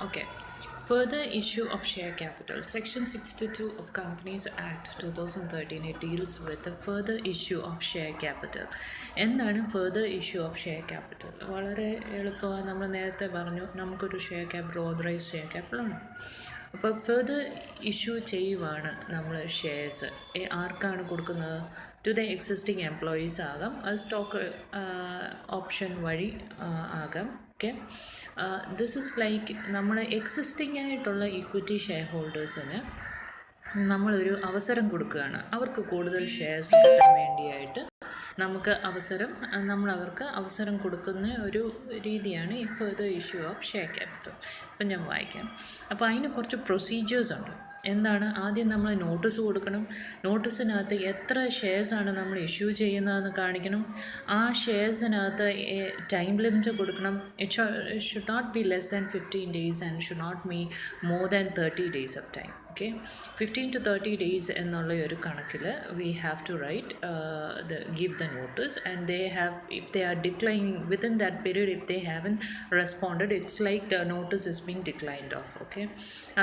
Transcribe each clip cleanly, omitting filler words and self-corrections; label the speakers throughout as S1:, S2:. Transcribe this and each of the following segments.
S1: Okay. Further issue of share capital. Section 62 of Companies Act 2013 it deals with the further issue of share capital. എന്താണ് further issue of share capital? വളരെ എളുപ്പമാണ്. നമ്മൾ നേരത്തെ പറഞ്ഞു നമുക്കൊരു share capital authorise share capital ഉണ്ട്. അപ്പോൾ further issue ചെയ്യുവാണ് നമ്മൾ ഷെയർസ്. ആർക്കാണ് കൊടുക്കുന്നത്? ടു ദ എക്സിസ്റ്റിംഗ് എംപ്ലോയീസ് ആകാം, അത് സ്റ്റോക്ക് ഓപ്ഷൻ വഴി ആകാം. ഓക്കെ, ദിസ് ഇസ് ലൈക്ക് നമ്മൾ എക്സിസ്റ്റിംഗ് ആയിട്ടുള്ള ഇക്വിറ്റി ഷെയർ ഹോൾഡേഴ്സിന് നമ്മളൊരു അവസരം കൊടുക്കുകയാണ്. അവർക്ക് കൂടുതൽ ഷെയർസ് കിട്ടാൻ വേണ്ടിയായിട്ട് നമ്മൾ അവർക്ക് അവസരം കൊടുക്കുന്ന ഒരു രീതിയാണ് ഈ further issue of share capital. ഇപ്പം ഞാൻ വായിക്കാം. അപ്പോൾ അതിന് കുറച്ച് പ്രൊസീജിയേഴ്സ് ഉണ്ട്. എന്താണ്? ആദ്യം നമ്മൾ നോട്ടീസ് കൊടുക്കണം. നോട്ടീസിനകത്ത് എത്ര ഷെയർസാണ് നമ്മൾ ഇഷ്യൂ ചെയ്യുന്നതെന്ന് കാണിക്കണം. ആ ഷെയർസിനകത്ത് ടൈം ലിമിറ്റ് കൊടുക്കണം. It should not be less than 15 days and should not be more than 30 days of time. Okay, 15 to 30 days എന്നുള്ള ഒരു കണക്കിൽ we have to write give the notice, and they have, if they are declining within that period, if they haven't responded, it's like the notice is being declined off. Okay,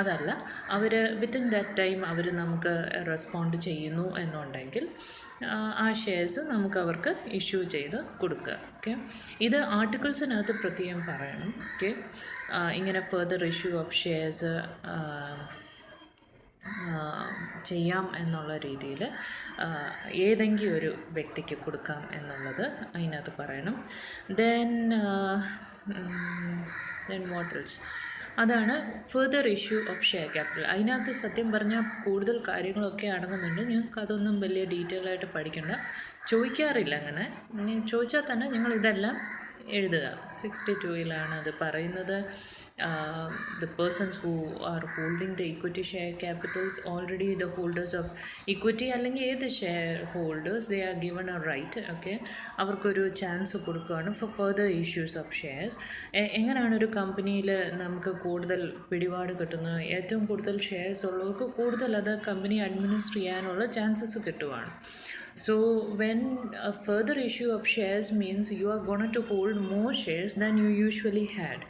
S1: അതല്ല അവർ within that time അവർ നമുക്ക് respond ചെയ്യുന്നു എന്നുണ്ടെങ്കിൽ ആ shares നമുക്ക് അവർക്ക് issue ചെയ്ത് കൊടുക്കുക. Okay, ഇത് ആർട്ടിക്കിൾസിനകത്ത് പ്രത്യേകം പറയണം. ഓക്കെ, ഇങ്ങനെ ഫർദർ ഇഷ്യൂ ഓഫ് ഷെയർസ് ചെയ്യാം എന്നുള്ള രീതിയിൽ ഏതെങ്കിലും ഒരു വ്യക്തിക്ക് കൊടുക്കാം എന്നുള്ളത് അതിനകത്ത് പറയണം. Then what else? അതാണ് further issue of share capital. അതിനകത്ത് സത്യം പറഞ്ഞാൽ കൂടുതൽ കാര്യങ്ങളൊക്കെ അടങ്ങുന്നുണ്ട്. നിങ്ങൾക്ക് അതൊന്നും വലിയ ഡീറ്റെയിൽ ആയിട്ട് പഠിക്കേണ്ട, ചോദിക്കാറില്ല. അങ്ങനെ ചോദിച്ചാൽ തന്നെ നിങ്ങൾ ഇതെല്ലാം എഴുതുക. 62 അത് പറയുന്നത്. The persons who are holding the equity share capitals, already the holders of equity അല്ലെങ്കിൽ ഏത് share holders, they are given a right. Okay, അവർക്കൊരു ചാൻസ് കൊടുക്കുകയാണ് for further issues of shares. എങ്ങനെയാണ് ഒരു കമ്പനിയിൽ നമുക്ക് കൂടുതൽ പിടിപാട് കിട്ടുന്നത്? ഏറ്റവും കൂടുതൽ ഷെയർസ് ഉള്ളവർക്ക് കൂടുതൽ അത് കമ്പനി അഡ്മിനിസ്റ്റർ ചെയ്യാനുള്ള chances കിട്ടുവാണ്. So when a further issue of shares means you are going to hold more shares than you usually had.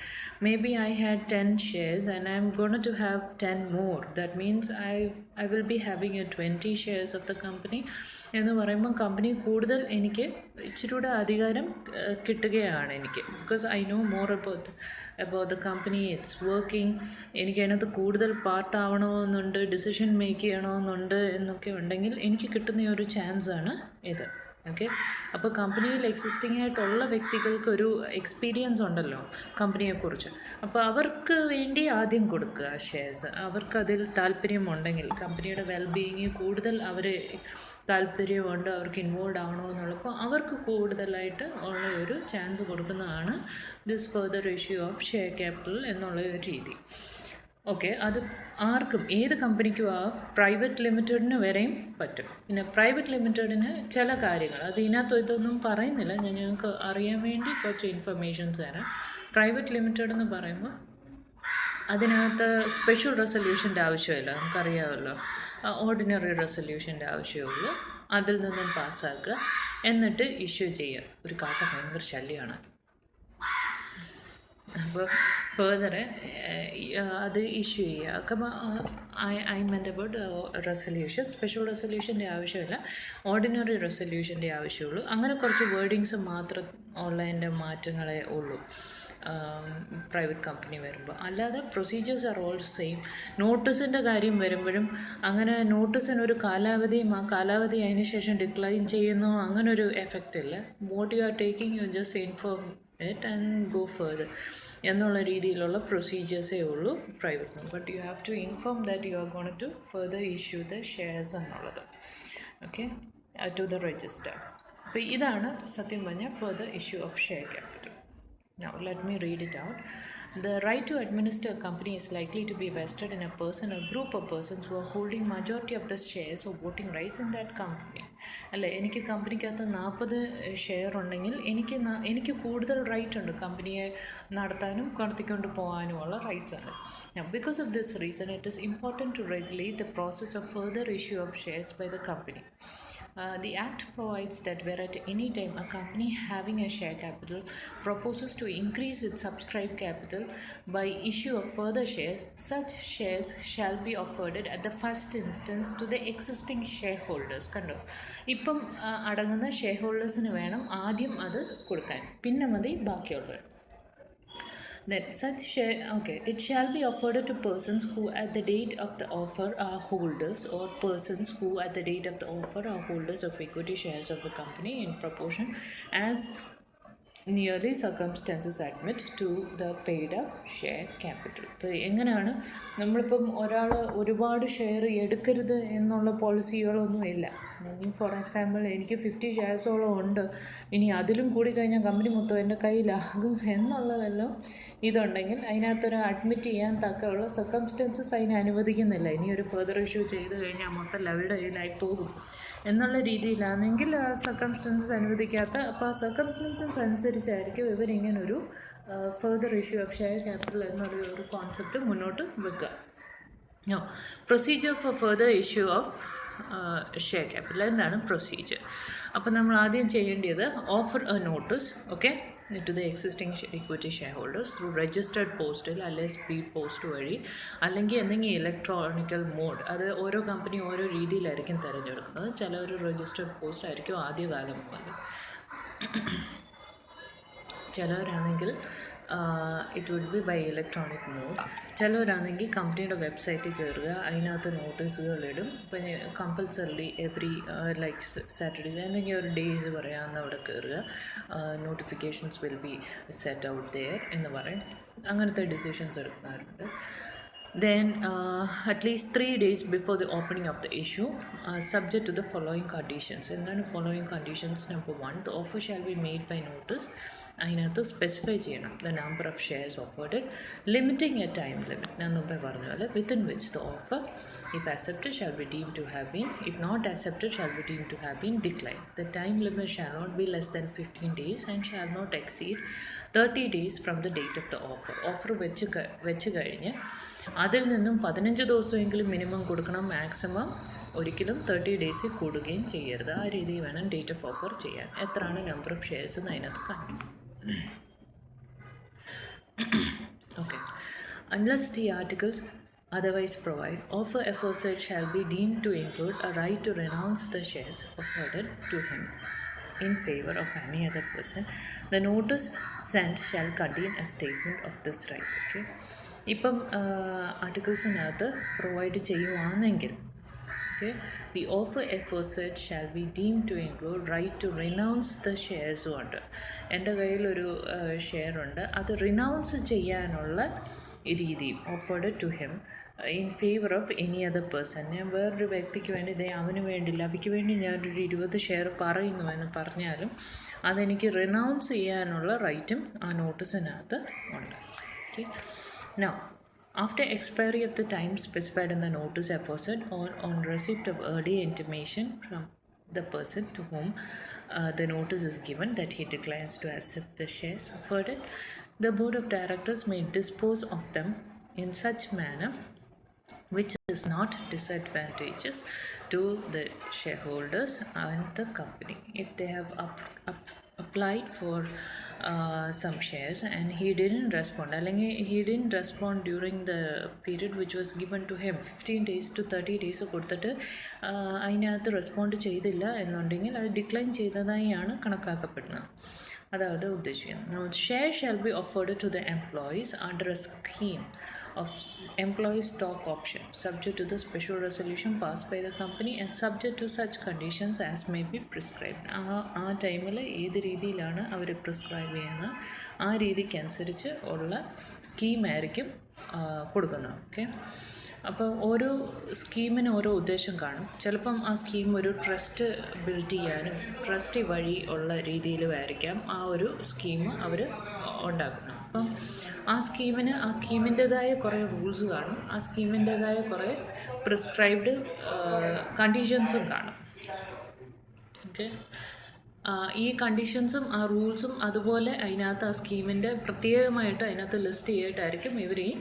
S1: Maybe I had 10 shares and I'm going to have 10 more. That means I will be having a 20 shares of the company. എന്ന് പറയുമ്പോൾ company കൂടുതൽ എനിക്ക് ഇച്ചിരൂടെ അധികാരം കിട്ടുകയാണ് എനിക്ക്. Because I know more about the company, it's working. എനിക്ക് അതിനകത്ത് കൂടുതൽ പാർട്ടാവണമെന്നുണ്ട്, ഡിസിഷൻ മേക്ക് ചെയ്യണമെന്നുണ്ട് എന്നൊക്കെ ഉണ്ടെങ്കിൽ എനിക്ക് കിട്ടുന്ന ഒരു ചാൻസാണ് ഇത്. ഓക്കെ, അപ്പോൾ കമ്പനിയിൽ എക്സിസ്റ്റിംഗ് ആയിട്ടുള്ള വ്യക്തികൾക്കൊരു എക്സ്പീരിയൻസ് ഉണ്ടല്ലോ കമ്പനിയെക്കുറിച്ച്. അപ്പോൾ അവർക്ക് വേണ്ടി ആദ്യം കൊടുക്കുക ഷെയർസ്. അവർക്കതിൽ താല്പര്യമുണ്ടെങ്കിൽ, കമ്പനിയുടെ വെൽബീയിങ് കൂടുതൽ അവർ താല്പര്യമുണ്ട്, അവർക്ക് ഇൻവോൾവ് ആവണമെന്നുള്ളപ്പോൾ അവർക്ക് കൂടുതലായിട്ട് ഉള്ള ഒരു ചാൻസ് കൊടുക്കുന്നതാണ് this further issue of share capital എന്നുള്ള ഒരു രീതി. ഓക്കെ, അത് ആർക്കും, ഏത് കമ്പനിക്കും പ്രൈവറ്റ് ലിമിറ്റഡിന് വരെയും പറ്റും. പിന്നെ പ്രൈവറ്റ് ലിമിറ്റഡിന് ചില കാര്യങ്ങൾ, അത് ഇതിനകത്ത് ഇതൊന്നും പറയുന്നില്ല, ഞാൻ ഞങ്ങൾക്ക് അറിയാൻ വേണ്ടി കുറച്ച് ഇൻഫർമേഷൻസ് തരാം. പ്രൈവറ്റ് ലിമിറ്റഡ് എന്ന് പറയുമ്പോൾ അതിനകത്ത് സ്പെഷ്യൽ റെസൊല്യൂഷൻ്റെ ആവശ്യമില്ല, നമുക്കറിയാമല്ലോ. ഓർഡിനറി റെസൊല്യൂഷൻ്റെ ആവശ്യമുള്ളൂ. അതിൽ നിന്നും പാസ്സാക്കുക, എന്നിട്ട് ഇഷ്യൂ ചെയ്യുക. ഒരു കാക്ക ഭയങ്കര ശല്യമാണ്. അപ്പോൾ ഫേർദർ അത് ഇഷ്യൂ ചെയ്യുക. അപ്പോൾ ഐ മെൻ്റ് അബൌട്ട് റെസൊല്യൂഷൻ. സ്പെഷ്യൽ റെസൊല്യൂഷൻ്റെ ആവശ്യമില്ല, ഓർഡിനറി റെസൊല്യൂഷൻ്റെ ആവശ്യമുള്ളൂ. അങ്ങനെ കുറച്ച് വേർഡിങ്സ് മാത്രം ഉള്ളതിൻ്റെ മാറ്റങ്ങളേ ഉള്ളൂ പ്രൈവറ്റ് കമ്പനി വരുമ്പോൾ. അല്ലാതെ പ്രൊസീജിയേഴ്സ് ആർ ഓൾ സെയിം. നോട്ടീസിൻ്റെ കാര്യം വരുമ്പോഴും അങ്ങനെ നോട്ടീസിനൊരു കാലാവധിയും ആ കാലാവധി അതിന് ശേഷം ഡിക്ലൈൻ ചെയ്യുന്നു, അങ്ങനൊരു എഫക്റ്റ് ഇല്ല. What you are taking you just inform it and go further എന്നുള്ള രീതിയിലുള്ള പ്രൊസീജിയേഴ്സേ ഉള്ളൂ പ്രൈവറ്റിന്. But you have to inform that you are going to further issue the shares എന്നുള്ളത്. Okay, to the register. അപ്പോൾ ഇതാണ് സത്യം പറഞ്ഞാൽ further issue of share capital. Now let me read it out. The right to administer a company is likely to be vested in a person or group of persons who are holding majority of the shares or voting rights in that company. അല്ലേ, എനിക്ക് കമ്പനിക്കകത്ത് 40 share ഉണ്ടെങ്കിൽ എനിക്ക് കൂടുതൽ right ഉണ്ട് കമ്പനിയെ നടത്താനും കടത്തിക്കൊണ്ട് പോകാനുമുള്ള rights ഉണ്ട്. Now because of this reason it is important to regulate the process of further issue of shares by the company. The Act provides that where at any time a company having a share capital proposes to increase its subscribed capital by issue of further shares, such shares shall be offered at the first instance to the existing shareholders. കണ്ടോ, ഇപ്പം അടങ്ങുന്ന share ഹോൾഡേഴ്സിന് വേണം ആദ്യം അത് കൊടുക്കാൻ, പിന്നെ മതി ബാക്കിയുള്ളത്. That such share, it shall be offered to persons who at the date of the offer are holders, or persons who at the date of the offer are holders of equity shares of the company in proportion as nearly circumstances admit to the paid up share capital. ഇപ്പോൾ എങ്ങനെയാണ് നമ്മളിപ്പം ഒരാൾ ഒരുപാട് share എടുക്കരുത് എന്നുള്ള പോളിസികളൊന്നുമില്ല. For example എനിക്ക് 50 ഷെയർസോളം ഉണ്ട്, ഇനി അതിലും കൂടി കഴിഞ്ഞാൽ കമ്പനി മൊത്തം എൻ്റെ കയ്യിലാകും എന്നുള്ളതെല്ലാം ഇതുണ്ടെങ്കിൽ അതിനകത്തൊരു അഡ്മിറ്റ് ചെയ്യാൻ തക്കമുള്ള സർക്കംസ്റ്റൻസസ് അതിനെ അനുവദിക്കുന്നില്ല. ഇനി ഒരു ഫെർദർ ഇഷ്യൂ ചെയ്ത് കഴിഞ്ഞാൽ മൊത്തം ലവയുടെ കയ്യിലായി പോകും എന്നുള്ള രീതിയിലാണെങ്കിൽ ആ സർക്കംസ്റ്റൻസസ് അനുവദിക്കാത്ത, അപ്പോൾ ആ സർക്കംസ്റ്റൻസസ് അനുസരിച്ചായിരിക്കും ഇവരിങ്ങനൊരു further issue of share capital എന്നൊരു കോൺസെപ്റ്റ് മുന്നോട്ട് വെക്കുക. Procedure for further issue of share capital. എന്താണ് പ്രൊസീജിയർ? അപ്പോൾ നമ്മൾ ആദ്യം ചെയ്യേണ്ടത് offer a notice to the existing equity shareholders through registered postal അല്ലെങ്കിൽ സ്പീഡ് പോസ്റ്റ് വഴി, അല്ലെങ്കിൽ എന്തെങ്കിലും ഇലക്ട്രോണിക്കൽ മോഡ്. അത് ഓരോ കമ്പനി ഓരോ രീതിയിലായിരിക്കും തിരഞ്ഞെടുക്കുന്നത്. ചിലവർ രജിസ്റ്റേർഡ് പോസ്റ്റ് ആയിരിക്കും ആദ്യകാലം മുതൽ, ചിലവരാണെങ്കിൽ it would be by electronic mode. ചിലവരാണെങ്കിൽ കമ്പനിയുടെ വെബ്സൈറ്റിൽ കയറുക, അതിനകത്ത് നോട്ടീസുകളിടും. ഇപ്പം കമ്പൽസറിലി എവറി ലൈക്ക് സാറ്റർഡേ എന്തെങ്കിലും ഒരു ഡേയ്സ് പറയാമെന്ന് അവിടെ കയറുക, notifications will be set out there എന്ന് പറയും. അങ്ങനത്തെ ഡിസിഷൻസ് എടുക്കുന്നവരുണ്ട്. Then at least 3 days before the opening of the issue, subject to the following conditions. എന്താണ് following conditions? Number 1, the offer shall be made by notice. അതിനകത്ത് specify ചെയ്യണം the number of shares offered, limiting A time limit. ഞാൻ മുമ്പേ പറഞ്ഞ പോലെ within which the offer if accepted shall be deemed to have been, if not accepted shall be deemed to have been declined. The time limit shall not be less than 15 days and shall not exceed 30 days from the date of the offer. Offer വെച്ച് കഴിഞ്ഞ് അതിൽ നിന്നും 15 ദിവസമെങ്കിലും minimum കൊടുക്കണം. Maximum ഒരിക്കലും 30 ഡേയ്സിൽ കൂടുകയും ചെയ്യരുത്. ആ രീതിയിൽ വേണം ഡേറ്റ് ഓഫ് ഓഫർ ചെയ്യാൻ. എത്രയാണ് നമ്പർ ഓഫ് ഷെയർസ് എന്ന് അതിനകത്ത് കാണിക്കും. Unless the articles otherwise provide, offer aforesaid shall be deemed to include a right to renounce the shares offered to him in favor of any other person. The notice sent shall contain a statement of this right. ഇപ്പം ആർട്ടിക്കിൾസിനകത്ത് provide ചെയ്യുവാണെങ്കിൽ the offer aforesaid shall be deemed to include right to renounce the shares ഉണ്ട്. എൻ്റെ കയ്യിലൊരു share ഉണ്ട്, അത് renounce ചെയ്യാനുള്ള രീതി offered to him in favour of any other person. ഞാൻ വേറൊരു വ്യക്തിക്ക് വേണ്ടി അവന് വേണ്ടില്ല, അവയ്ക്ക് വേണ്ടി ഞാനൊരു 20 ഷെയർ പറയുന്നുവെന്ന് പറഞ്ഞാലും അതെനിക്ക് റിനൗൺസ് ചെയ്യാനുള്ള റൈറ്റും ആ നോട്ടീസിനകത്ത് ഉണ്ട്. Now, after expiry of the time specified in the notice aforesaid or on receipt of early intimation from the person to whom the notice is given that he declines to accept the shares offered, the board of directors may dispose of them in such manner which is not disadvantageous to the shareholders and the company. If they have applied for some shares and he didn't respond, അല്ലെങ്കിൽ he didn't respond during the period which was given to him, 15 days to 30 days കൊടുത്തിട്ട് അതിനകത്ത് respond ചെയ്തില്ല എന്നുണ്ടെങ്കിൽ അത് decline ചെയ്തതായാണ് കണക്കാക്കപ്പെടുന്നത്. അതായത് ഉദ്ദേശിക്കുന്നത് share shall be offered to the employees under a scheme of employee stock option subject to the special resolution passed by the company and subject to such conditions as may be prescribed. ആ ടൈമിൽ ഏത് രീതിയിലാണ് അവർ prescribe ചെയ്യുന്നത് ആ രീതിക്കനുസരിച്ച് ഉള്ള സ്കീമായിരിക്കും കൊടുക്കുന്നത്. അപ്പോൾ ഓരോ സ്കീമിന് ഓരോ ഉദ്ദേശം കാണും. ചിലപ്പം ആ സ്കീം ഒരു ട്രസ്റ്റ് ബിൽഡ് ചെയ്യാനും ട്രസ്റ്റ് വഴി ഉള്ള രീതിയിലും ആയിരിക്കാം ആ ഒരു സ്കീം അവർ ഉണ്ടാക്കുന്നത്. അപ്പം ആ സ്കീമിൻ്റേതായ കുറേ റൂൾസ് കാണും, ആ സ്കീമിൻ്റേതായ കുറേ പ്രിസ്ക്രൈബ്ഡ് കണ്ടീഷൻസും കാണും. ഈ കണ്ടീഷൻസും ആ റൂൾസും അതുപോലെ അതിനകത്ത് ആ സ്കീമിൻ്റെ പ്രത്യേകമായിട്ട് അതിനകത്ത് ലിസ്റ്റ് ചെയ്തിട്ടായിരിക്കും ഇവർ ഈ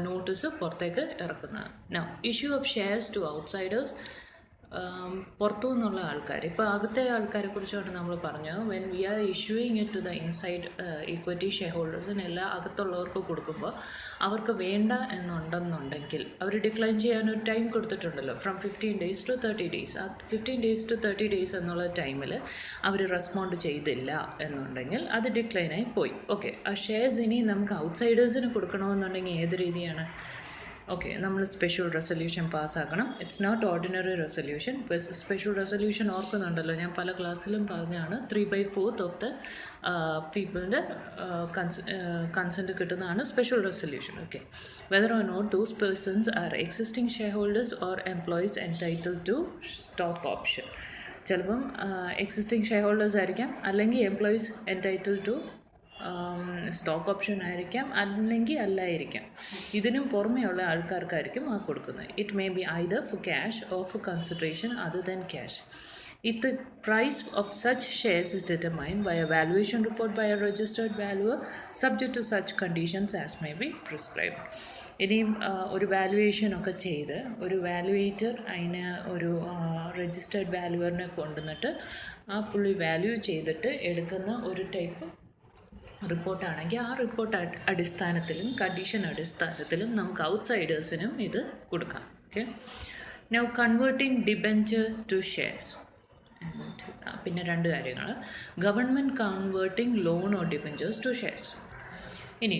S1: നോട്ടീസ് പുറത്തേക്ക് ഇറക്കുന്നത്. Now issue of shares to outsiders പുറത്തു നിന്നുള്ള ആൾക്കാർ, ഇപ്പോൾ അകത്തെ ആൾക്കാരെ കുറിച്ചാണ് നമ്മൾ പറഞ്ഞത്. When we are issuing it to the inside equity share ഹോൾഡേഴ്സിന് എല്ലാം അകത്തുള്ളവർക്ക് കൊടുക്കുമ്പോൾ അവർക്ക് വേണ്ട എന്നുണ്ടെന്നുണ്ടെങ്കിൽ അവർ ഡിക്ലൈൻ ചെയ്യാൻ ഒരു time കൊടുത്തിട്ടുണ്ടല്ലോ, from 15 days to 30 days. ആ 15 days to 30 days എന്നുള്ള ടൈമിൽ അവർ റെസ്പോണ്ട് ചെയ്തില്ല എന്നുണ്ടെങ്കിൽ അത് ഡിക്ലൈനായി പോയി. ഓക്കെ, ആ ഷെയർസ് ഇനി നമുക്ക് ഔട്ട്സൈഡേഴ്സിന് കൊടുക്കണമെന്നുണ്ടെങ്കിൽ ഏത് രീതിയാണ്? ഓക്കെ, നമ്മൾ സ്പെഷ്യൽ റെസൊല്യൂഷൻ പാസ്സാക്കണം. It's not ordinary resolution. Special resolution ഓർക്കുന്നുണ്ടല്ലോ, ഞാൻ പല ക്ലാസ്സിലും പറഞ്ഞാണ് 3/4 ഓഫ് ദ പീപ്പിളിൻ്റെ കൺസെൻറ്റ് കിട്ടുന്നതാണ് special resolution. Okay, whether or not those persons are existing share holders or employees entitle to stock option. ചിലപ്പം എക്സിസ്റ്റിംഗ് ഷെയർ ഹോൾഡേഴ്സ് ആയിരിക്കാം, അല്ലെങ്കിൽ employees entitle to stock option ആയിരിക്കാം, അല്ലെങ്കിൽ അല്ലായിരിക്കാം. ഇതിനും പുറമെയുള്ള ആൾക്കാർക്കായിരിക്കും ആ കൊടുക്കുന്നത്. It may be either for cash or for consideration other than cash. If the price of such shares is determined by a valuation report by a registered valuer subject to such conditions as may be prescribed. ഇനിയും ഒരു വാലുവേഷനൊക്കെ ചെയ്ത് ഒരു വാലുവേറ്റർ അതിനെ ഒരു registered വാലുവറിനെ കൊണ്ടുവന്നിട്ട് ആ പുള്ളി value ചെയ്തിട്ട് എടുക്കുന്ന ഒരു ടൈപ്പ് റിപ്പോർട്ടാണെങ്കിൽ ആ റിപ്പോർട്ട് അടിസ്ഥാനത്തിലും കണ്ടീഷൻ അടിസ്ഥാനത്തിലും നമുക്ക് ഔട്ട്സൈഡേഴ്സിനും ഇത് കൊടുക്കാം. Okay, now converting debenture to shares. പിന്നെ രണ്ട് കാര്യങ്ങൾ, government converting loan or debentures to shares. ഇനി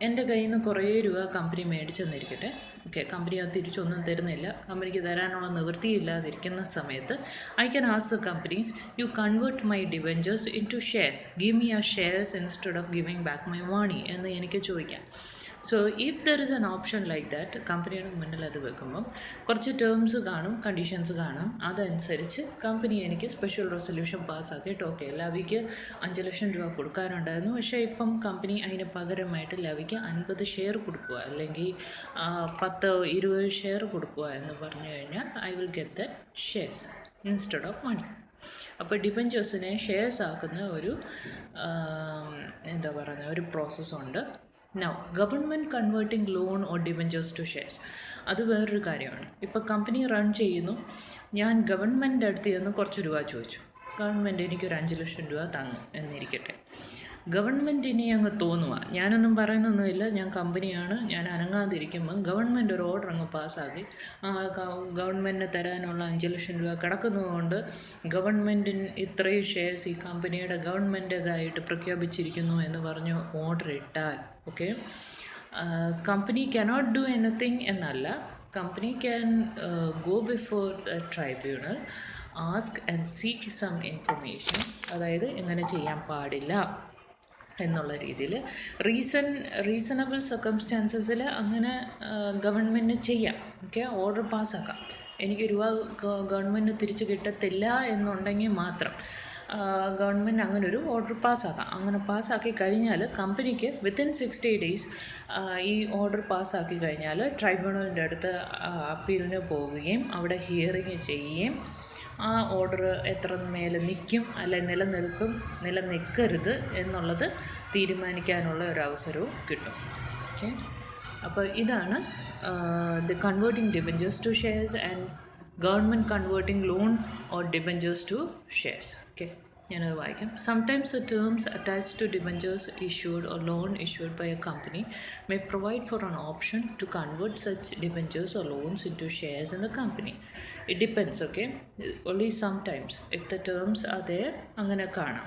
S1: എൻ്റെ കയ്യിൽ നിന്ന് കുറേ രൂപ കമ്പനി മേടിച്ചെന്നിരിക്കട്ടെ. ഓക്കെ, കമ്പനി അത് തിരിച്ചൊന്നും തരുന്നില്ല, കമ്പനിക്ക് തരാനുള്ള നിവൃത്തിയില്ലാതിരിക്കുന്ന സമയത്ത് I can ask the companies, you convert my debentures into shares, give me ആ shares instead of giving back my money എന്ന് എനിക്ക് ചോദിക്കാം. So if there is an option like that, കമ്പനിയുടെ മുന്നിൽ അത് വെക്കുമ്പം കുറച്ച് ടേംസ് കാണും, കണ്ടീഷൻസ് കാണും. അതനുസരിച്ച് കമ്പനി എനിക്ക് സ്പെഷ്യൽ റെസൊല്യൂഷൻ പാസ്സാക്കിയിട്ട് ഓക്കെ, ലവിക്ക് 5 ലക്ഷം രൂപ കൊടുക്കാനുണ്ടായിരുന്നു, പക്ഷേ ഇപ്പം കമ്പനി അതിന് പകരമായിട്ട് ലവിക്ക് 50 ഷെയർ കൊടുക്കുക, അല്ലെങ്കിൽ 10-20 ഷെയർ കൊടുക്കുക എന്ന് പറഞ്ഞു കഴിഞ്ഞാൽ I will get the shares instead of money. അപ്പോൾ ഡിബെഞ്ചേഴ്സിനെ ഷെയർസ് ആക്കുന്ന ഒരു എന്താ പറയുക ഒരു പ്രോസസ്സുണ്ട്. Now government converting loan or debentures to shares, അത് വേറൊരു കാര്യമാണ്. ഇപ്പോൾ കമ്പനി റൺ ചെയ്യുന്നു, ഞാൻ ഗവൺമെൻറ് അടുത്ത് നിന്ന് കുറച്ച് രൂപ ചോദിച്ചു, ഗവൺമെൻറ് എനിക്കൊരു 5 ലക്ഷം രൂപ തന്നു എന്നിരിക്കട്ടെ. ഗവൺമെൻറ്റിനി അങ്ങ് തോന്നുക, ഞാനൊന്നും പറയുന്നൊന്നുമില്ല, ഞാൻ കമ്പനിയാണ്, ഞാൻ അനങ്ങാതിരിക്കുമ്പം ഗവൺമെൻറ് ഒരു ഓർഡർ അങ്ങ് പാസ്സാക്കി ഗവൺമെൻറ്റിന് തരാനുള്ള 5 ലക്ഷം രൂപ കിടക്കുന്നതുകൊണ്ട് ഗവൺമെൻറ്റിന് ഇത്രയും ഷെയർസ് ഈ കമ്പനിയുടെ ഗവൺമെൻറ്റേതായിട്ട് പ്രഖ്യാപിച്ചിരിക്കുന്നു എന്ന് പറഞ്ഞ് ഓർഡർ ഇട്ടാൽ okay, company cannot do anything എന്നല്ല, company can go before the tribunal, ask and seek some information, അതായത് എങ്ങനെ ചെയ്യാൻ പാടില്ല എന്നുള്ള രീതിയിൽ റീസണബിൾ സർക്കംസ്റ്റാൻസസിൽ അങ്ങനെ ഗവൺമെൻറ്റിന് ചെയ്യാം. ഓക്കെ, ഓർഡർ പാസ്സാക്കാം. എനിക്ക് രൂപ ഗവൺമെൻറ്റിന് തിരിച്ച് കിട്ടത്തില്ല എന്നുണ്ടെങ്കിൽ മാത്രം ഗവൺമെൻറ് അങ്ങനെ ഒരു ഓർഡർ പാസ്സാക്കാം. അങ്ങനെ പാസ്സാക്കി കഴിഞ്ഞാൽ കമ്പനിക്ക് വിത്തിൻ 60 days ഈ ഓർഡർ പാസ്സാക്കി കഴിഞ്ഞാൽ ട്രൈബ്യൂണലിൻ്റെ അടുത്ത് അപ്പീലിന് പോവുകയും അവിടെ ഹിയറിങ് ചെയ്യുകയും ആ ഓർഡർ എത്ര മേലെ നിൽക്കും അല്ലെ നിലനിൽക്കരുത് എന്നുള്ളത് തീരുമാനിക്കാനുള്ള ഒരു അവസരവും കിട്ടും. ഓക്കെ, അപ്പോൾ ഇതാണ് the converting debentures to shares and government converting loan or debentures to shares. Okay, ഞാനത് വായിക്കാം. Sometimes the terms attached to debentures issued or loan issued by a company may provide for an option to convert such debentures or loans into shares in the company. It depends, okay? Only sometimes. If the terms are there, angana കാണാം.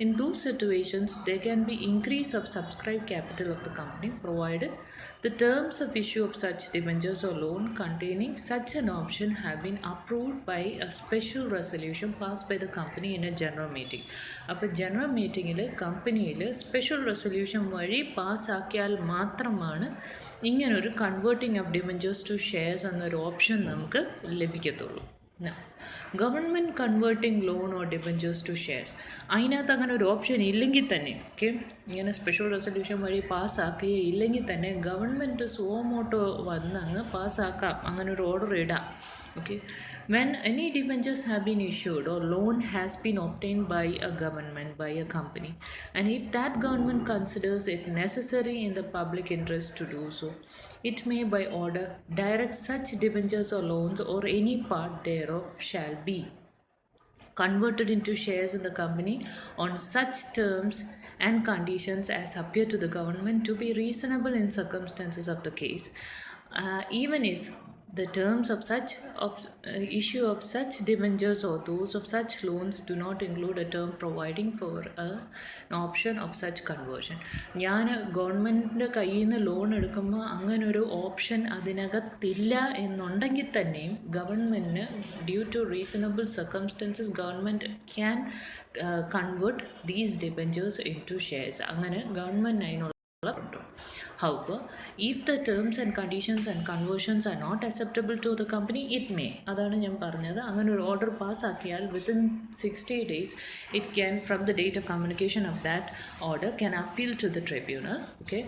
S1: In those situations, there can be increase of subscribed capital of the company provided the terms of issue of such debentures or loan containing such an option have been approved by a special resolution passed by the company in a general meeting. അപ്പോൾ general മീറ്റിങ്ങിൽ കമ്പനിയിൽ special resolution വഴി പാസ്സാക്കിയാൽ മാത്രമാണ് ഇങ്ങനൊരു converting of debentures to shares എന്നൊരു option നമുക്ക് ലഭിക്കത്തുള്ളൂ. Government converting loan or debentures to shares, അതിനകത്ത് അങ്ങനെ ഒരു ഓപ്ഷൻ ഇല്ലെങ്കിൽ തന്നെ ഓക്കെ, ഇങ്ങനെ സ്പെഷ്യൽ റെസൊല്യൂഷൻ വഴി പാസ്സാക്കുകയില്ലെങ്കിൽ തന്നെ ഗവൺമെൻറ് സോമോട്ടോ വന്ന് അങ്ങ് പാസ്സാക്കാം, അങ്ങനെ ഒരു ഓർഡർ ഇടാം. Okay, when any debentures have been issued or loan has been obtained by a government, by a company, and if that government considers it necessary in the public interest to do so, it may by order direct such debentures or loans or any part thereof shall be converted into shares in the company on such terms and conditions as appear to the government to be reasonable in circumstances of the case, even if the terms of such issue of such debentures or those of such loans do not include a term providing for an option of such conversion. ഞാൻ ഗവൺമെൻറ്റിൻ്റെ കയ്യിൽ നിന്ന് loan എടുക്കുമ്പോൾ അങ്ങനൊരു option അതിനകത്തില്ല എന്നുണ്ടെങ്കിൽ തന്നെയും ഗവൺമെൻറ്റിന് due to reasonable circumstances government can convert these debentures into shares. അങ്ങനെ ഗവൺമെൻറ് അതിനുള്ള However, if the terms and conditions and conversions are not acceptable to the company, it may. അതാണ് ഞാൻ പറഞ്ഞത്. അങ്ങനെ ഒരു order പാസ്സാക്കിയാൽ within 60 days it can, from the date of communication of that order, can appeal to the tribunal, okay,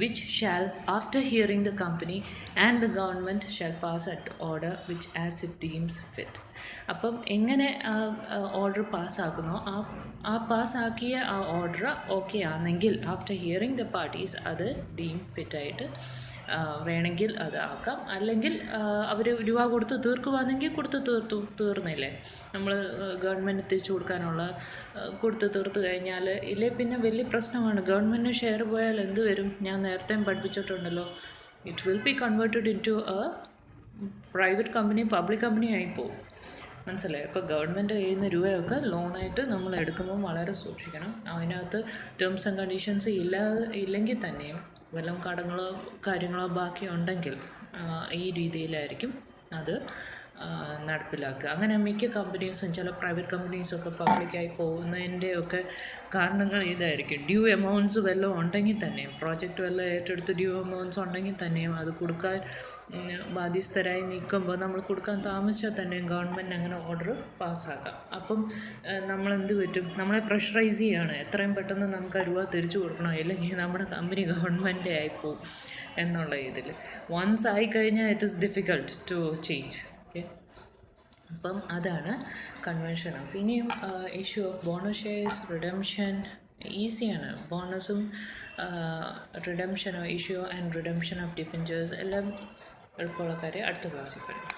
S1: which shall, after hearing the company and the government, shall pass at order which as it deems fit. അപ്പം എങ്ങനെ order പാസ്സാക്കുന്നോ ആ പാസ്സാക്കിയ ആ order okay ആണെങ്കിൽ after hearing the parties അത് deem ഫിറ്റായിട്ട് വേണമെങ്കിൽ അത് ആക്കാം. അല്ലെങ്കിൽ അവർ രൂപ കൊടുത്ത് തീർക്കുവാണെങ്കിൽ കൊടുത്ത് തീർന്നില്ലേ, നമ്മൾ ഗവൺമെൻറ് തിരിച്ചു കൊടുക്കാനുള്ള കൊടുത്ത് തീർത്ത് കഴിഞ്ഞാൽ ഇല്ലേ പിന്നെ വലിയ പ്രശ്നമാണ്. ഗവൺമെൻറ് ഷെയർ പോയാൽ എന്ത് വരും? ഞാൻ നേരത്തെ പഠിപ്പിച്ചിട്ടുണ്ടല്ലോ, it will be converted into a private company, public company ആയിപ്പോവും. മനസ്സിലായി? അപ്പോൾ ഗവൺമെൻറ് കയ്യിൽ നിന്ന് രൂപയൊക്കെ ലോണായിട്ട് നമ്മൾ എടുക്കുമ്പോൾ വളരെ സൂക്ഷിക്കണം. അതിനകത്ത് ടേംസ് ആൻഡ് കണ്ടീഷൻസ് ഇല്ലെങ്കിൽ തന്നെയും വല്ലതും കടങ്ങളോ കാര്യങ്ങളോ ബാക്കി ഉണ്ടെങ്കിൽ ഈ രീതിയിലായിരിക്കും അത് നടപ്പിലാക്കുക. അങ്ങനെ മിക്ക കമ്പനീസും, ചില പ്രൈവറ്റ് കമ്പനീസൊക്കെ പബ്ലിക്കായി പോകുന്നതിൻ്റെയൊക്കെ കാരണങ്ങൾ ഇതായിരിക്കും. ഡ്യൂ എമൗണ്ട്സ് വല്ലതും ഉണ്ടെങ്കിൽ തന്നെയും, പ്രോജക്റ്റ് വല്ലതും ഏറ്റെടുത്ത് ഡ്യൂ എമൗണ്ട്സ് ഉണ്ടെങ്കിൽ തന്നെയും അത് കൊടുക്കാൻ ബാധ്യസ്ഥരായി നിൽക്കുമ്പോൾ നമ്മൾ കൊടുക്കാൻ താമസിച്ചാൽ തന്നെയും ഗവൺമെൻറ് അങ്ങനെ ഓർഡർ പാസ്സാക്കാം. അപ്പം നമ്മളെന്ത് പറ്റും? നമ്മളെ പ്രഷറൈസ് ചെയ്യുകയാണ്, എത്രയും പെട്ടെന്ന് നമുക്ക് ആ രൂപ തിരിച്ചു കൊടുക്കണം, അല്ലെങ്കിൽ നമ്മുടെ കമ്പനി ഗവൺമെൻറ് ആയിപ്പോവും എന്നുള്ള ഇതിൽ. വൺസ് ആയിക്കഴിഞ്ഞാൽ it is difficult to change. Okay, അപ്പം അതാണ് കൺവെൻഷൻ ഓഫ്. ഇനിയും issue of bonus shares, redemption ഈസിയാണ്. ബോണസും റിഡംഷനോ issue and redemption of debentures എല്ലാം എളുപ്പമുള്ള കാര്യം അടുത്ത ക്ലാസ്സിൽ പഠിക്കും.